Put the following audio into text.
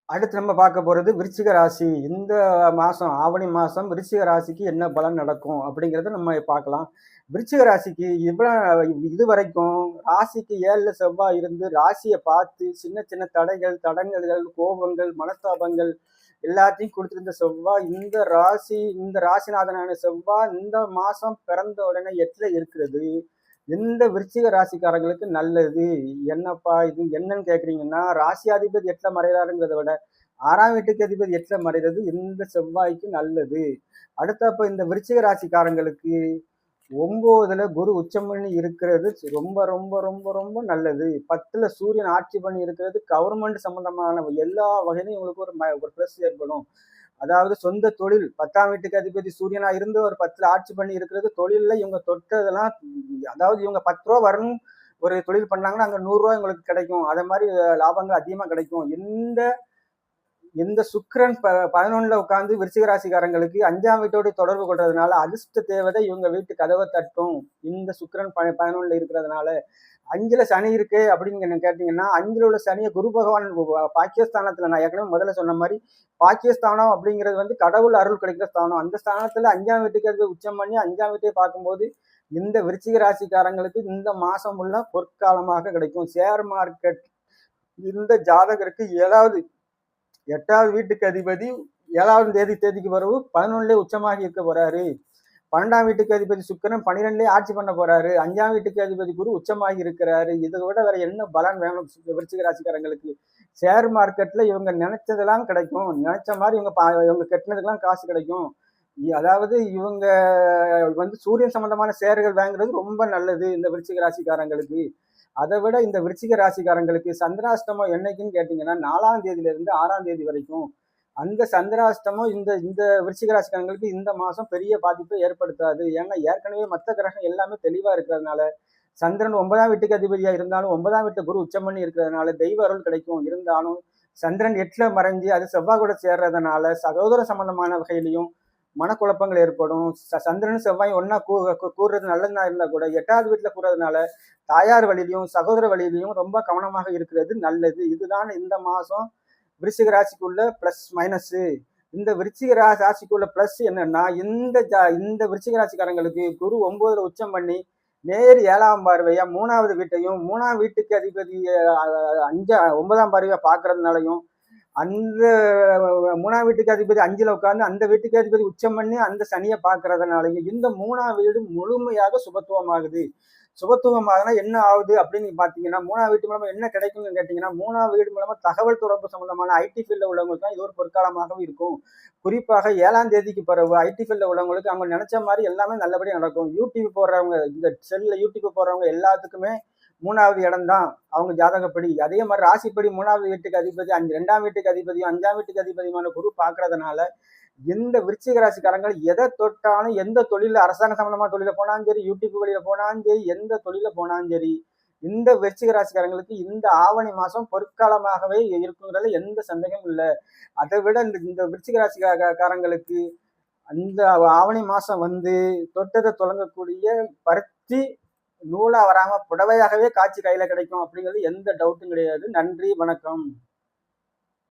அடுத்து நம்ம பார்க்க போறது விருச்சிக ராசி. இந்த மாசம் ஆவணி மாசம் விருச்சிக ராசிக்கு என்ன பலன் நடக்கும் அப்படிங்கிறத நம்ம பார்க்கலாம். விருச்சிக ராசிக்கு இதுவரைக்கும் ராசிக்கு 7ல செவ்வாய் இருந்து ராசியை பார்த்து சின்ன சின்ன தடைகள், தடங்கல்கள், கோபங்கள், மனஸ்தாபங்கள் எல்லாத்தையும் கொடுத்திருந்த செவ்வாய் இந்த ராசிநாதனான செவ்வாய் இந்த மாசம் பிறந்த உடனே 8ல இருக்கிறது. இந்த விருச்சிக ராசிக்காரங்களுக்கு நல்லது. என்னப்பா இது என்னன்னு கேட்குறீங்கன்னா, ராசியாதிபதி 8ல மறைகிறாருங்கிறத விட 6ஆம் வீட்டுக்கு அதிபதி 8ல மறைகிறது இந்த செவ்வாய்க்கு நல்லது. அடுத்தப்ப இந்த விருச்சிக ராசிக்காரங்களுக்கு 9ல குரு உச்சம் பண்ணி இருக்கிறது ரொம்ப ரொம்ப ரொம்ப ரொம்ப நல்லது. 10ல சூரியன் ஆட்சி பண்ணி இருக்கிறது கவர்மெண்ட் சம்பந்தமான எல்லா வகையிலும் உங்களுக்கு ஒரு ப்ளஸ் ஏற்படும். அதாவது சொந்த தொழில் 10ஆம் வீட்டுக்கு அதிபதி சூரியனா இருந்து ஒரு 10ல ஆட்சி பண்ணி இருக்கிறது தொழில்ல இவங்க தொட்டதெல்லாம், அதாவது இவங்க 10 ரூபா வரணும் ஒரு தொழில் பண்ணாங்கன்னா அங்க 100 ரூபாய் உங்களுக்கு கிடைக்கும். அதே மாதிரி லாபங்கள் அதிகமா கிடைக்கும். இந்த சுக்கிரன் 11ல உட்கார்ந்து விருச்சிக ராசிக்காரங்களுக்கு 5ஆம் வீட்டோட தொடர்பு கொள்றதுனால அதிர்ஷ்ட தேவதை இவங்க வீட்டு கதவை தட்டும். இந்த சுக்கிரன் 11ல இருக்கிறதுனால 5ல சனி இருக்கு அப்படின்னு கேட்டீங்கன்னா, 5ல உள்ள சனியை குரு பகவான் பாக்கியஸ்தானத்துல, நான் ஏற்கனவே முதல்ல சொன்ன மாதிரி பாக்கியஸ்தானம் அப்படிங்கிறது வந்து கடவுள் அருள் கிடைக்கிற ஸ்தானம். அந்த ஸ்தானத்துல 5ஆம் வீட்டுக்கு அது உச்சம் பண்ணி 5ஆம் வீட்டை பார்க்கும்போது இந்த விருச்சிக ராசிக்காரங்களுக்கு இந்த மாசம் உள்ள பொற்காலமாக கிடைக்கும். ஷேர் மார்க்கெட் இந்த ஜாதகருக்கு 8வது வீட்டுக்கு அதிபதி 7ஆம் தேதிக்கு பிறகு 11லே உச்சமாகி இருக்க போறாரு. 12ஆம் வீட்டுக்கு அதிபதி சுக்கிரன் 12லே ஆட்சி பண்ண போறாரு. 5ஆம் வீட்டுக்கு அதிபதி குரு உச்சமாகி இருக்கிறாரு. இதை விட வேற என்ன பலன் வேணும் விருச்சிக ராசிக்காரங்களுக்கு? ஷேர் மார்க்கெட்ல இவங்க நினைச்சதெல்லாம் கிடைக்கும். நினைச்ச மாதிரி இவங்க கட்டினதுக்கெல்லாம் காசு கிடைக்கும். அதாவது இவங்க வந்து சூரியன் சம்பந்தமான ஷேர்கள் வாங்குறது ரொம்ப நல்லது இந்த விருச்சிக ராசிக்காரங்களுக்கு. அதை விட இந்த விருச்சிக ராசிக்காரங்களுக்கு சந்திராஷ்டமம் என்னைக்குன்னு கேட்டீங்கன்னா 4ஆம் தேதியில இருந்து 6ஆம் தேதி வரைக்கும். அந்த சந்திராஷ்டமம் இந்த விருச்சிக ராசிக்காரங்களுக்கு இந்த மாசம் பெரிய பாதிப்பை ஏற்படுத்தாது. ஏன்னா ஏற்கனவே மற்ற கிரகம் எல்லாமே தெளிவா இருக்கிறதுனால, சந்திரன் 9ஆம் வீட்டுக்கு அதிபதியா இருந்தாலும் 9ஆம் வீட்டு குரு உச்சம் பண்ணி இருக்கிறதுனால தெய்வ அருள் கிடைக்கும். இருந்தாலும் சந்திரன் 8ல மறைஞ்சு அது செவ்வாய் கூட சேர்றதுனால சகோதர சம்பந்தமான வகையிலையும் மனக்குழப்பங்கள் ஏற்படும். சந்திரனும் செவ்வாயும் ஒன்னா கூறுறது நல்லதா இருந்தா கூட 8வது வீட்டுல கூறுறதுனால தாயார் வழியிலையும் சகோதர வழியிலையும் ரொம்ப கவனமாக இருக்கிறது நல்லது. இதுதான் இந்த மாசம் விருச்சிக ராசிக்குள்ள பிளஸ் மைனஸ். இந்த விருச்சிக ராசிக்குள்ள பிளஸ் என்னன்னா, இந்த விருச்சிக ராசிக்காரங்களுக்கு குரு 9ல உச்சம் பண்ணி நேர் 7ஆம் பார்வையா 3வது வீட்டையும் 3ஆம் வீட்டுக்கு அதிபதி 9ஆம் பார்வையா பாக்குறதுனாலையும், அந்த 3ஆம் வீட்டுக்கு அதிபதி 5ல உட்கார்ந்து அந்த வீட்டுக்கு அதிபதி உச்சம் பண்ணி அந்த சனியை பார்க்கறதுனாலையும் இந்த 3ஆம் வீடு முழுமையாக சுபத்துவமாகுது. சுபத்துவமாகனா என்ன ஆகுது அப்படின்னு பாத்தீங்கன்னா, 3ஆம் வீட்டு மூலமா என்ன கிடைக்கும்னு கேட்டீங்கன்னா, 3ஆம் வீடு மூலமா தகவல் தொடர்பு சம்பந்தமான ஐடி ஃபீல்ட்ல உள்ளவங்களுக்கு தான் இது ஒரு பொற்காலமாகவும் இருக்கும். குறிப்பாக 7ஆம் தேதிக்கு பிறகு ஐடி ஃபீல்ட்ல உள்ளவங்களுக்கு அவங்க நினைச்ச மாதிரி எல்லாமே நல்லபடியா நடக்கும். யூடியூப் போடுறவங்க, இந்த செல்ல யூடியூப் போடுறவங்க எல்லாத்துக்குமே 3வது இடம் தான் அவங்க ஜாதகப்படி. அதே மாதிரி ராசிப்படி 3வது வீட்டுக்கு அதிபதி 2ஆம் வீட்டுக்கு அதிபதியும் 5ஆம் வீட்டுக்கு அதிபதியுமான குரு பாக்குறதுனால இந்த விருச்சிக ராசிக்காரங்கள் எதை தொட்டாலும், எந்த தொழில அரசாங்க சம்பந்தமான தொழில போனாலும் சரி, யூடியூப் வழியில போனாலும் சரி, எந்த தொழில போனாலும் சரி, இந்த விருச்சிக ராசிக்காரங்களுக்கு இந்த ஆவணி மாசம் பொற்காலமாகவே இருக்குங்கிறதுல எந்த சந்தேகமும் இல்லை. அதை விட இந்த விருச்சிக ராசிக்காரங்களுக்கு அந்த ஆவணி மாசம் வந்து தொட்டதை தொடங்கக்கூடிய பருத்தி நூலா வராம புடவையாகவே காட்சி கையில கிடைக்கும் அப்படிங்கிறது எந்த டவுட்டும் கிடையாது. நன்றி, வணக்கம்.